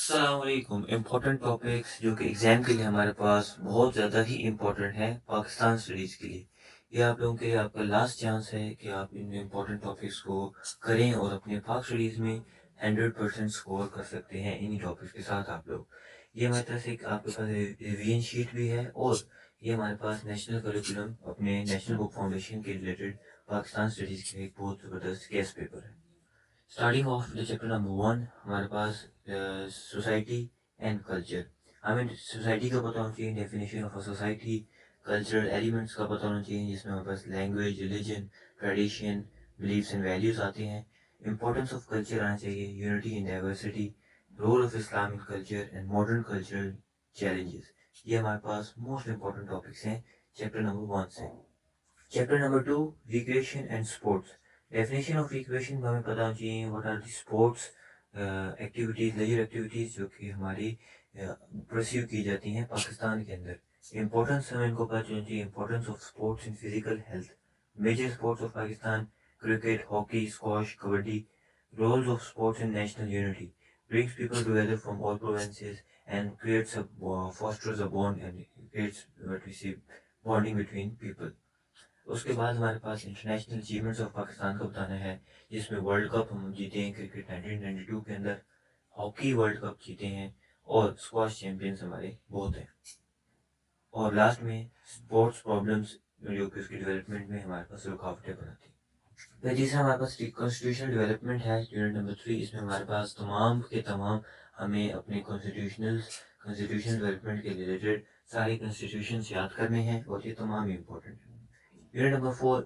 अस्सलाम वालेकुम। Important topics जो कि एग्ज़ाम के लिए हमारे पास बहुत ज़्यादा ही इम्पोर्टेंट है पाकिस्तान स्टडीज़ के लिए। ये आप लोगों के लिए आपका लास्ट चांस है कि आप इन इम्पोर्टेंट टॉपिक्स को करें और अपने पाक स्टडीज़ में 100% स्कोर कर सकते हैं इन्हीं टॉपिक्स के साथ आप लोग। ये हमारे तरफ से एक आपके पास रिवीजन शीट भी है और ये हमारे पास नेशनल करिकुलम अपने नेशनल बुक फाउंडेशन के रिलेटेड पाकिस्तान स्टडीज़ का एक बहुत ज़बरदस्त केस पेपर है। Starting of the chapter number 1 हमारे पास सोसाइटी एंड कल्चर। हमें सोसाइटी का पता होना चाहिए, definition of a society, cultural elements का पता होना चाहिए जिसमें हमारे पास language, religion, tradition, beliefs and values आते हैं। इंपॉर्टेंस ऑफ कल्चर आना चाहिए, unity in diversity, role of Islam in culture and modern cultural challenges. ये हमारे पास मोस्ट इंपॉर्टेंट टॉपिक्स हैं चैप्टर नंबर 1 से। Chapter number 2 recreation and sports. Definition of recreation हमें पता होना चाहिए, what are the sports activities, leisure activities जो कि हमारी परस्यू की जाती हैं पाकिस्तान के अंदर। इंपॉर्टेंस हमें इनको पता होनी चाहिए, importance of sports in physical health. Major sports of Pakistan: cricket, hockey, squash, kabaddi. Roles of sports in national unity: brings people together from all provinces and creates fosters a bond and creates what we say bonding between people. उसके बाद हमारे पास international achievements of Pakistan का बताना है, जिसमें world cup हम जीते हैं क्रिकेट 1992 के अंदर, हॉकी वर्ल्ड कप जीते हैं और स्क्वाश चैंपियंस हमारे बहुत हैं। और लास्ट में स्पोर्ट्स प्रॉब्लम्स जो कि उसकी डेवलपमेंट में हमारे पास रुकावटें बनाती हैं। फिर तीसरा हमारे पास कॉन्स्टिट्यूशनल डेवलपमेंट है, यूनिट नंबर 3। इसमें हमारे पास तमाम के तमाम हमें अपने कॉन्स्टिट्यूशन डेवलपमेंट के रिलेटेड सारे कॉन्स्टिट्यूशन याद करने हैं और ये तमाम ही इंपॉर्टेंट है। यूनिट नंबर 4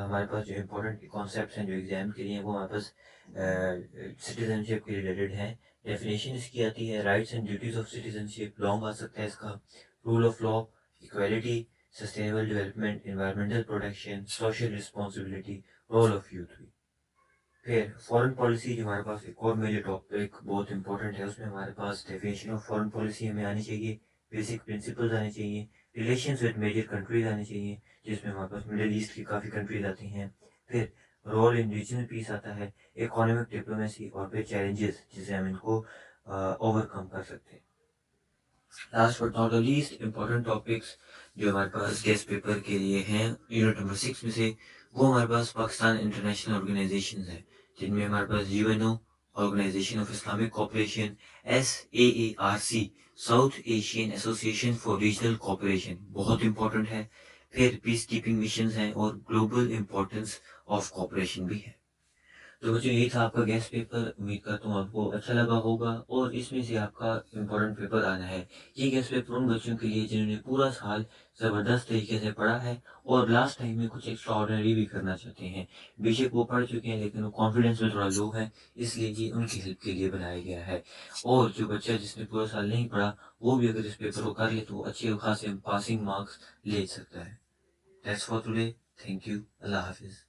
हमारे पास जो इम्पोर्टेंट कॉन्सेप्ट्स हैं जो एग्जाम के लिए वो हमारे पास सिटीजनशिप के रिलेटेड हैं। डेफिनेशन इसकी आती है, rights and duties of citizenship, long आ सकता है इसका, rule of law, equality, sustainable development, environmental protection, social responsibility, role of youth भी। फिर फॉरेन पॉलिसी जो हमारे पास एक और मेजर टॉपिक बहुत इंपॉर्टेंट है, उसमें हमारे पास डेफिनेशन ऑफ फॉरेन पॉलिसी हमें आनी चाहिए, बेसिक प्रिंसिपल्स आने चाहिए, रिलेशंस विद मेजर कंट्रीज आने चाहिए जिसमें हमारे पास मिडिल ईस्ट की काफ़ी कंट्रीज आती हैं। फिर रोल इन रीजनल पीस आता है, इकोनॉमिक डिप्लोमेसी और फिर चैलेंजेस जिसे हम इनको ओवरकम कर सकते हैं। Last but not the least important topics जो हमारे पास गेस्ट पेपर के लिए हैं यूनिट नंबर 6 में से, वो हमारे पास पाकिस्तान इंटरनेशनल ऑर्गेनाइजेशन है, जिनमें हमारे पास UNO, organization of Islamic cooperation, SAARC, South Asian association for regional cooperation, बहुत इंपॉर्टेंट है। फिर पीस कीपिंग मिशन हैं और ग्लोबल इंपॉर्टेंस ऑफ कोऑपरेशन भी है। तो बच्चों यही था आपका गेस्ट पेपर, उम्मीद करता हूँ आपको अच्छा लगा होगा और इसमें से आपका इम्पोर्टेंट पेपर आना है। ये गेस्ट पेपर उन बच्चों के लिए जिन्होंने पूरा साल ज़बरदस्त तरीके से पढ़ा है और लास्ट टाइम में कुछ एक्स्ट्रा ऑर्डिनरी भी करना चाहते हैं। बेशक वो पढ़ चुके हैं लेकिन वो कॉन्फिडेंस में थोड़ा लो है, इसलिए ये उनकी हेल्प के लिए बनाया गया है। और जो बच्चा जिसने पूरा साल नहीं पढ़ा वो भी अगर इस पेपर को कर ले तो अच्छे खासे पासिंग मार्क्स ले सकता है। That's for today. Thank you. अल्लाह हाफिज़।